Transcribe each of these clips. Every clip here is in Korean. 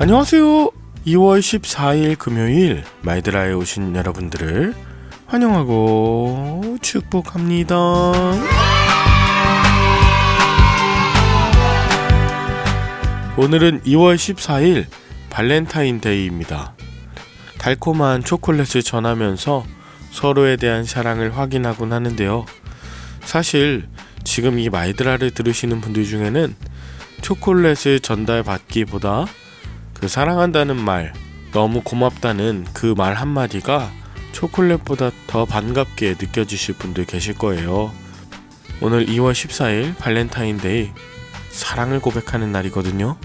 안녕하세요. 2월 14일 금요일 마이드라에 오신 여러분들을 환영하고 축복합니다. 오늘은 2월 14일 발렌타인데이입니다. 달콤한 초콜릿을 전하면서 서로에 대한 사랑을 확인하곤 하는데요. 사실 지금 이 마이드라를 들으시는 분들 중에는 초콜릿을 전달받기보다 그 사랑한다는 말, 너무 고맙다는 그 말 한마디가 초콜릿보다 더 반갑게 느껴지실 분들 계실 거예요. 오늘 2월 14일 발렌타인데이, 사랑을 고백하는 날이거든요.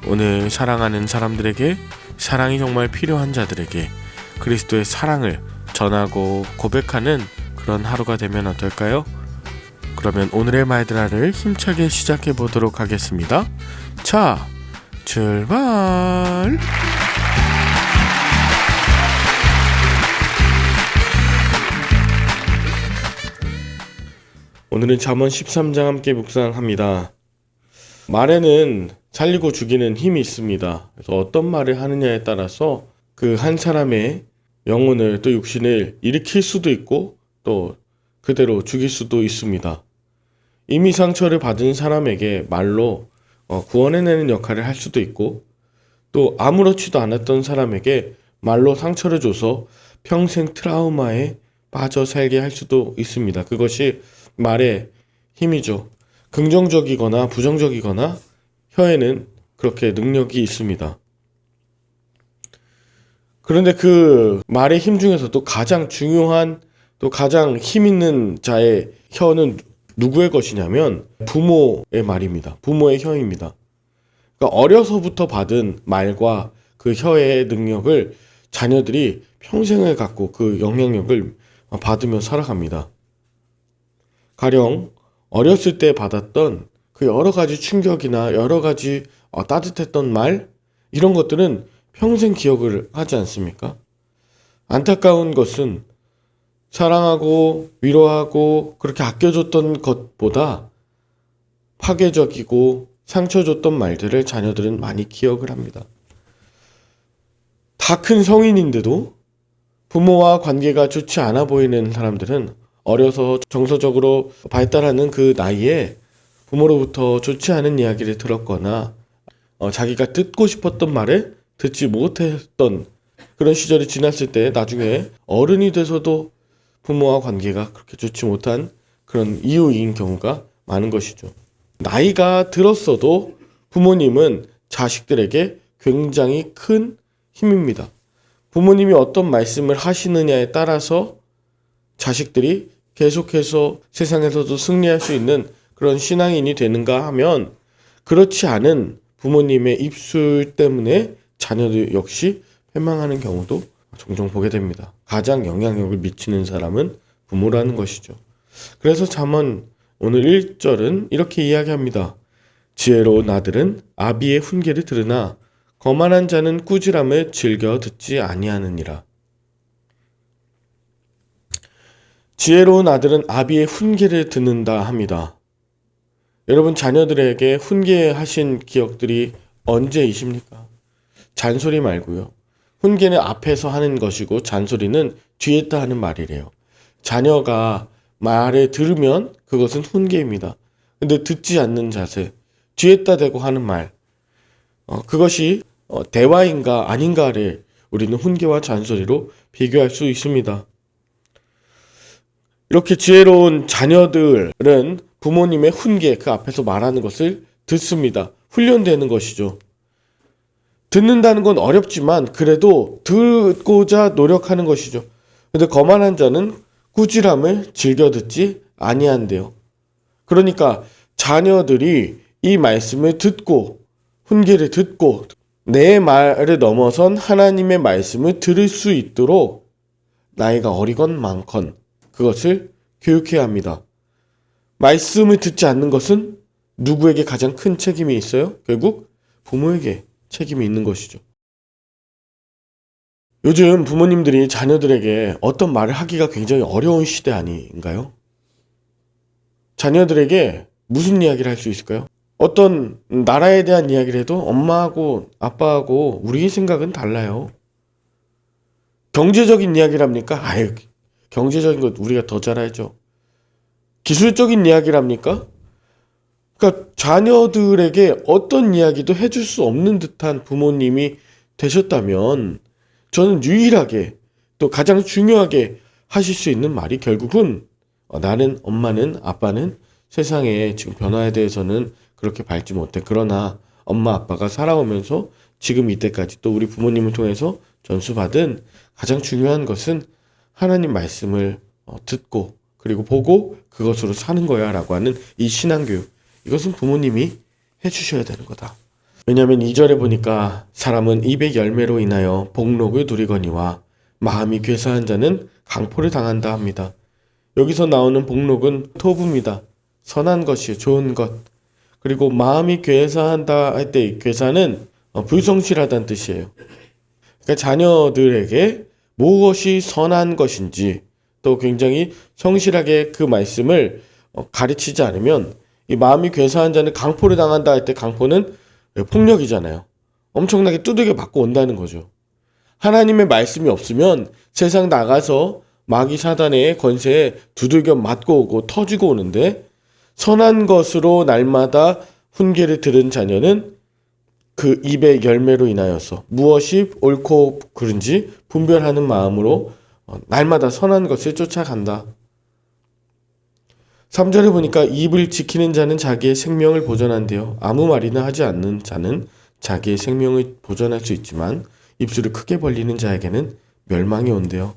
오늘 사랑하는 사람들에게, 사랑이 정말 필요한 자들에게 그리스도의 사랑을 전하고 고백하는 그런 하루가 되면 어떨까요? 그러면 오늘의 마이드라를 힘차게 시작해 보도록 하겠습니다. 자, 출발! 오늘은 잠언 13장 함께 묵상합니다. 말에는 살리고 죽이는 힘이 있습니다. 그래서 어떤 말을 하느냐에 따라서 그 한 사람의 영혼을 또 육신을 일으킬 수도 있고 또 그대로 죽일 수도 있습니다. 이미 상처를 받은 사람에게 말로 구원해내는 역할을 할 수도 있고, 또 아무렇지도 않았던 사람에게 말로 상처를 줘서 평생 트라우마에 빠져 살게 할 수도 있습니다. 그것이 말의 힘이죠. 긍정적이거나 부정적이거나 혀에는 그렇게 능력이 있습니다. 그런데 그 말의 힘 중에서도 가장 중요한, 또 가장 힘 있는 자의 혀는 누구의 것이냐면 부모의 말입니다. 부모의 혀입니다. 그러니까 어려서부터 받은 말과 그 혀의 능력을 자녀들이 평생을 갖고 그 영향력을 받으며 살아갑니다. 가령 어렸을 때 받았던 그 여러 가지 충격이나 여러 가지 따뜻했던 말, 이런 것들은 평생 기억을 하지 않습니까? 안타까운 것은 사랑하고 위로하고 그렇게 아껴줬던 것보다 파괴적이고 상처 줬던 말들을 자녀들은 많이 기억을 합니다. 다 큰 성인인데도 부모와 관계가 좋지 않아 보이는 사람들은 어려서 정서적으로 발달하는 그 나이에 부모로부터 좋지 않은 이야기를 들었거나 자기가 듣고 싶었던 말을 듣지 못했던 그런 시절이 지났을 때 나중에 어른이 돼서도 부모와 관계가 그렇게 좋지 못한 그런 이유인 경우가 많은 것이죠. 나이가 들었어도 부모님은 자식들에게 굉장히 큰 힘입니다. 부모님이 어떤 말씀을 하시느냐에 따라서 자식들이 계속해서 세상에서도 승리할 수 있는 그런 신앙인이 되는가 하면, 그렇지 않은 부모님의 입술 때문에 자녀들 역시 패망하는 경우도 종종 보게 됩니다. 가장 영향력을 미치는 사람은 부모라는 것이죠. 그래서 잠언 오늘 1절은 이렇게 이야기합니다. 지혜로운 아들은 아비의 훈계를 들으나 거만한 자는 꾸지람을 즐겨 듣지 아니하느니라. 지혜로운 아들은 아비의 훈계를 듣는다 합니다. 여러분, 자녀들에게 훈계하신 기억들이 언제이십니까? 잔소리 말고요. 훈계는 앞에서 하는 것이고 잔소리는 뒤에다 하는 말이래요. 자녀가 말을 들으면 그것은 훈계입니다. 근데 듣지 않는 자세, 뒤에다 대고 하는 말, 그것이 대화인가 아닌가를 우리는 훈계와 잔소리로 비교할 수 있습니다. 이렇게 지혜로운 자녀들은 부모님의 훈계, 그 앞에서 말하는 것을 듣습니다. 훈련되는 것이죠. 듣는다는 건 어렵지만 그래도 듣고자 노력하는 것이죠. 근데 거만한 자는 꾸지람을 즐겨 듣지 아니한대요. 그러니까 자녀들이 이 말씀을 듣고 훈계를 듣고 내 말을 넘어선 하나님의 말씀을 들을 수 있도록 나이가 어리건 많건 그것을 교육해야 합니다. 말씀을 듣지 않는 것은 누구에게 가장 큰 책임이 있어요? 결국 부모에게 책임이 있는 것이죠. 요즘 부모님들이 자녀들에게 어떤 말을 하기가 굉장히 어려운 시대 아닌가요? 자녀들에게 무슨 이야기를 할 수 있을까요? 어떤 나라에 대한 이야기를 해도 엄마하고 아빠하고 우리 생각은 달라요. 경제적인 이야기랍니까? 아유, 경제적인 것 우리가 더 잘 알죠. 기술적인 이야기랍니까? 그러니까 자녀들에게 어떤 이야기도 해줄 수 없는 듯한 부모님이 되셨다면 저는 유일하게 또 가장 중요하게 하실 수 있는 말이 결국은 나는, 엄마는, 아빠는 세상의 지금 변화에 대해서는 그렇게 밟지 못해. 그러나 엄마 아빠가 살아오면서 지금 이때까지 또 우리 부모님을 통해서 전수받은 가장 중요한 것은 하나님 말씀을 듣고 그리고 보고 그것으로 사는 거야 라고 하는 이 신앙교육, 이것은 부모님이 해주셔야 되는 거다. 왜냐하면 2절에 보니까 사람은 입의 열매로 인하여 복록을 누리거니와 마음이 괴사한 자는 강포를 당한다 합니다. 여기서 나오는 복록은 토부입니다. 선한 것이 좋은 것. 그리고 마음이 괴사한다 할 때 괴사는 불성실하다는 뜻이에요. 그러니까 자녀들에게 무엇이 선한 것인지 또 굉장히 성실하게 그 말씀을 가르치지 않으면 이 마음이 괴사한 자는 강포를 당한다 할 때 강포는 폭력이잖아요. 엄청나게 두들겨 맞고 온다는 거죠. 하나님의 말씀이 없으면 세상 나가서 마귀 사단의 권세에 두들겨 맞고 오고 터지고 오는데 선한 것으로 날마다 훈계를 들은 자녀는 그 입의 열매로 인하여서 무엇이 옳고 그른지 분별하는 마음으로 날마다 선한 것을 쫓아간다. 3절에 보니까 입을 지키는 자는 자기의 생명을 보존한대요. 아무 말이나 하지 않는 자는 자기의 생명을 보존할 수 있지만 입술을 크게 벌리는 자에게는 멸망이 온대요.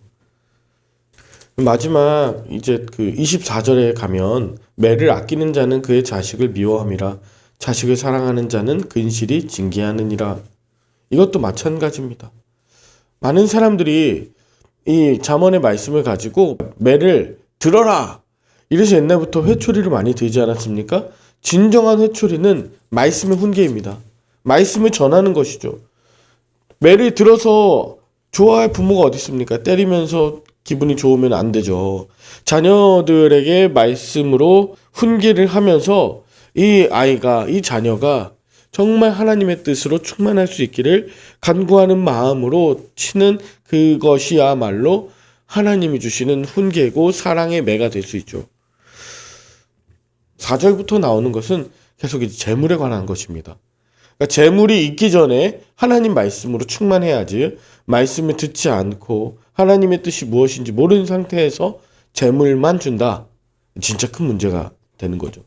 마지막 이제 그 24절에 가면 매를 아끼는 자는 그의 자식을 미워함이라 자식을 사랑하는 자는 근실이 징계하느니라. 이것도 마찬가지입니다. 많은 사람들이 이 잠언의 말씀을 가지고 매를 들어라! 이래서 옛날부터 회초리를 많이 들지 않았습니까? 진정한 회초리는 말씀의 훈계입니다. 말씀을 전하는 것이죠. 매를 들어서 좋아할 부모가 어디 있습니까? 때리면서 기분이 좋으면 안 되죠. 자녀들에게 말씀으로 훈계를 하면서 이 아이가, 이 자녀가 정말 하나님의 뜻으로 충만할 수 있기를 간구하는 마음으로 치는 그것이야말로 하나님이 주시는 훈계고 사랑의 매가 될 수 있죠. 4절부터 나오는 것은 계속 이제 재물에 관한 것입니다. 그러니까 재물이 있기 전에 하나님 말씀으로 충만해야지, 말씀을 듣지 않고 하나님의 뜻이 무엇인지 모르는 상태에서 재물만 준다. 진짜 큰 문제가 되는 거죠.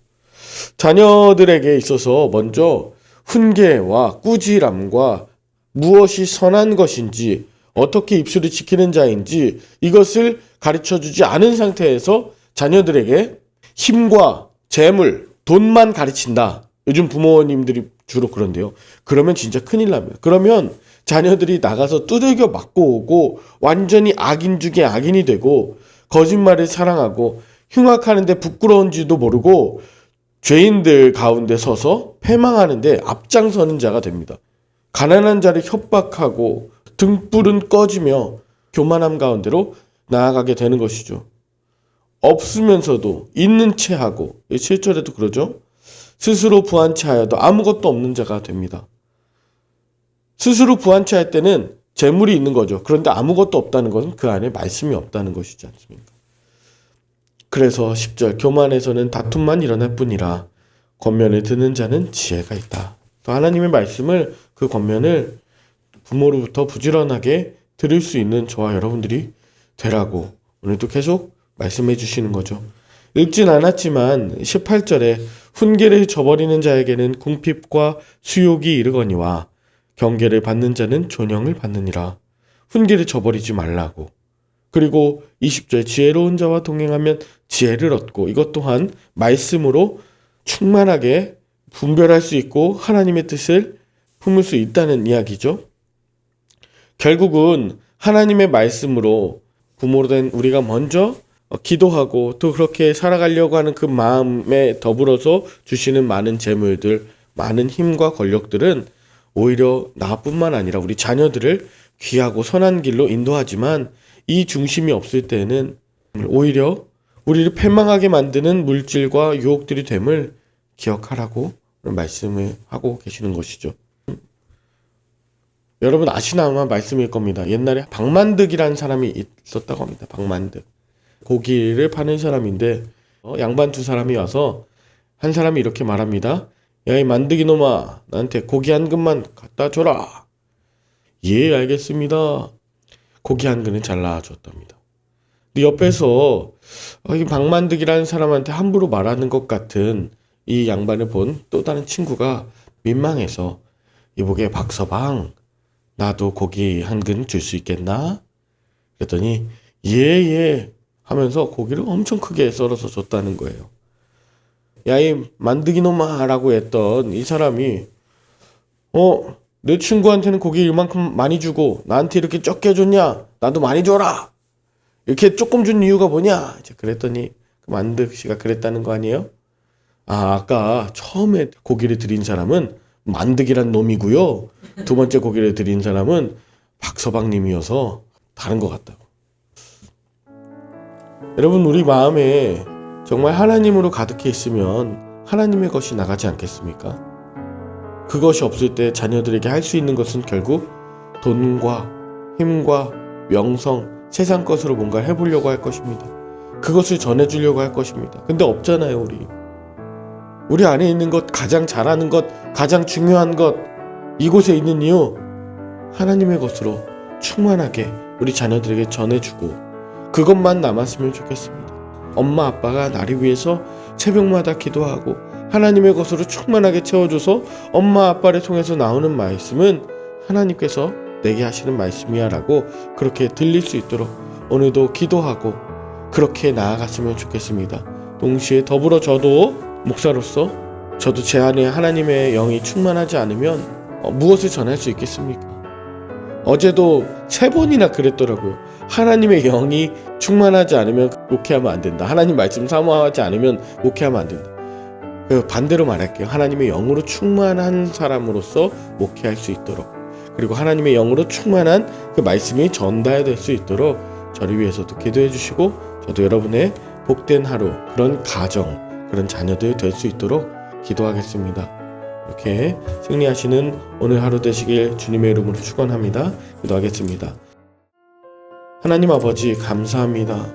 자녀들에게 있어서 먼저 훈계와 꾸지람과 무엇이 선한 것인지 어떻게 입술을 지키는 자인지 이것을 가르쳐주지 않은 상태에서 자녀들에게 힘과 재물, 돈만 가르친다. 요즘 부모님들이 주로 그런데요. 그러면 진짜 큰일 납니다. 그러면 자녀들이 나가서 두들겨 맞고 오고 완전히 악인 중에 악인이 되고 거짓말을 사랑하고 흉악하는데 부끄러운지도 모르고 죄인들 가운데 서서 패망하는데 앞장서는 자가 됩니다. 가난한 자를 협박하고 등불은 꺼지며 교만함 가운데로 나아가게 되는 것이죠. 없으면서도 있는 채 하고 7절에도 그러죠. 스스로 부한 채 하여도 아무것도 없는 자가 됩니다. 스스로 부한 채 할 때는 재물이 있는 거죠. 그런데 아무것도 없다는 것은 그 안에 말씀이 없다는 것이지 않습니까? 그래서 10절 교만에서는 다툼만 일어날 뿐이라 권면을 듣는 자는 지혜가 있다. 또 하나님의 말씀을 그 권면을 부모로부터 부지런하게 들을 수 있는 저와 여러분들이 되라고 오늘도 계속 말씀해 주시는 거죠. 읽진 않았지만 18절에 훈계를 저버리는 자에게는 궁핍과 수욕이 이르거니와 경계를 받는 자는 존영을 받느니라. 훈계를 저버리지 말라고. 그리고 20절 지혜로운 자와 동행하면 지혜를 얻고 이것 또한 말씀으로 충만하게 분별할 수 있고 하나님의 뜻을 품을 수 있다는 이야기죠. 결국은 하나님의 말씀으로 부모로 된 우리가 먼저 기도하고 또 그렇게 살아가려고 하는 그 마음에 더불어서 주시는 많은 재물들, 많은 힘과 권력들은 오히려 나뿐만 아니라 우리 자녀들을 귀하고 선한 길로 인도하지만 이 중심이 없을 때는 오히려 우리를 패망하게 만드는 물질과 유혹들이 됨을 기억하라고 말씀을 하고 계시는 것이죠. 여러분 아시나마 말씀일 겁니다. 옛날에 박만득이라는 사람이 있었다고 합니다. 박만득. 고기를 파는 사람인데 양반 두 사람이 와서 한 사람이 이렇게 말합니다. 야, 이 만득이 놈아, 나한테 고기 한 근만 갖다 줘라. 예, 알겠습니다. 고기 한 근을 잘라 줬답니다. 근데 옆에서 이 박만득이라는 사람한테 함부로 말하는 것 같은 이 양반을 본 또 다른 친구가 민망해서 이보게 박서방, 나도 고기 한 근 줄 수 있겠나? 그랬더니 예 하면서 고기를 엄청 크게 썰어서 줬다는 거예요. 야, 이 만드기 놈아 라고 했던 이 사람이 내 친구한테는 고기 이만큼 많이 주고 나한테 이렇게 적게 줬냐? 나도 많이 줘라. 이렇게 조금 준 이유가 뭐냐? 이제 그랬더니 그 만득 씨가 그랬다는 거 아니에요? 아까 처음에 고기를 드린 사람은 만득이란 놈이고요. 두 번째 고기를 드린 사람은 박서방님이어서 다른 것 같다고. 여러분, 우리 마음에 정말 하나님으로 가득해 있으면 하나님의 것이 나가지 않겠습니까? 그것이 없을 때 자녀들에게 할 수 있는 것은 결국 돈과 힘과 명성, 세상 것으로 뭔가 해보려고 할 것입니다. 그것을 전해주려고 할 것입니다. 근데 없잖아요, 우리 안에 있는 것, 가장 잘하는 것, 가장 중요한 것, 이곳에 있는 이유, 하나님의 것으로 충만하게 우리 자녀들에게 전해주고 그것만 남았으면 좋겠습니다. 엄마 아빠가 나를 위해서 새벽마다 기도하고 하나님의 것으로 충만하게 채워줘서 엄마 아빠를 통해서 나오는 말씀은 하나님께서 내게 하시는 말씀이야 라고 그렇게 들릴 수 있도록 오늘도 기도하고 그렇게 나아갔으면 좋겠습니다. 동시에 더불어 저도 목사로서 저도 제 안에 하나님의 영이 충만하지 않으면 무엇을 전할 수 있겠습니까? 어제도 3번이나 그랬더라고요. 하나님의 영이 충만하지 않으면 목회하면 안 된다. 하나님 말씀 사모하지 않으면 목회하면 안 된다. 반대로 말할게요. 하나님의 영으로 충만한 사람으로서 목회할 수 있도록, 그리고 하나님의 영으로 충만한 그 말씀이 전달될 수 있도록 저를 위해서도 기도해 주시고 저도 여러분의 복된 하루, 그런 가정, 그런 자녀들 될 수 있도록 기도하겠습니다. 이렇게 승리하시는 오늘 하루 되시길 주님의 이름으로 축원합니다. 기도하겠습니다. 하나님 아버지, 감사합니다.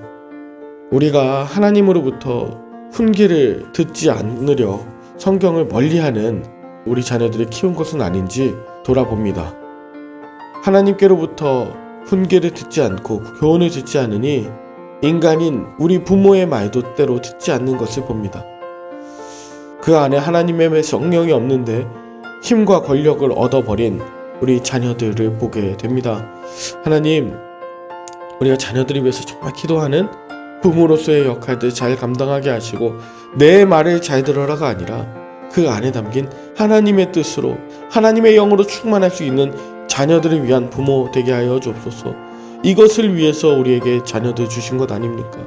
우리가 하나님으로부터 훈계를 듣지 않으려 성경을 멀리하는 우리 자녀들을 키운 것은 아닌지 돌아봅니다. 하나님께로부터 훈계를 듣지 않고 교훈을 듣지 않으니 인간인 우리 부모의 말도 때로 듣지 않는 것을 봅니다. 그 안에 하나님의 성령이 없는데 힘과 권력을 얻어버린 우리 자녀들을 보게 됩니다. 하나님, 우리가 자녀들을 위해서 정말 기도하는 부모로서의 역할들 잘 감당하게 하시고 내 말을 잘 들어라가 아니라 그 안에 담긴 하나님의 뜻으로 하나님의 영으로 충만할 수 있는 자녀들을 위한 부모 되게 하여 주옵소서. 이것을 위해서 우리에게 자녀들 주신 것 아닙니까?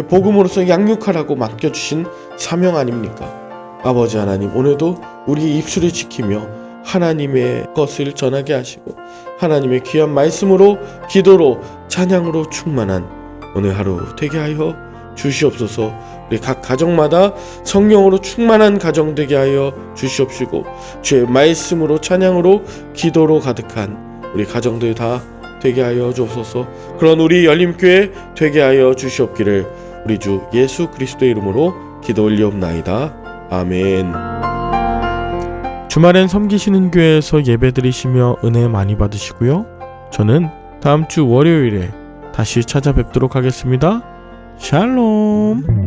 복음으로서 양육하라고 맡겨주신 사명 아닙니까? 아버지 하나님, 오늘도 우리 입술을 지키며 하나님의 것을 전하게 하시고 하나님의 귀한 말씀으로, 기도로, 찬양으로 충만한 오늘 하루 되게 하여 주시옵소서. 우리 각 가정마다 성령으로 충만한 가정 되게 하여 주시옵시고 주의 말씀으로, 찬양으로, 기도로 가득한 우리 가정들 다 되게 하여 주옵소서. 그런 우리 열림교회 되게 하여 주시옵기를 우리 주 예수 그리스도의 이름으로 기도 올리옵나이다. 아멘. 주말엔 섬기시는 교회에서 예배드리시며 은혜 많이 받으시고요. 저는 다음 주 월요일에 다시 찾아뵙도록 하겠습니다. 샬롬.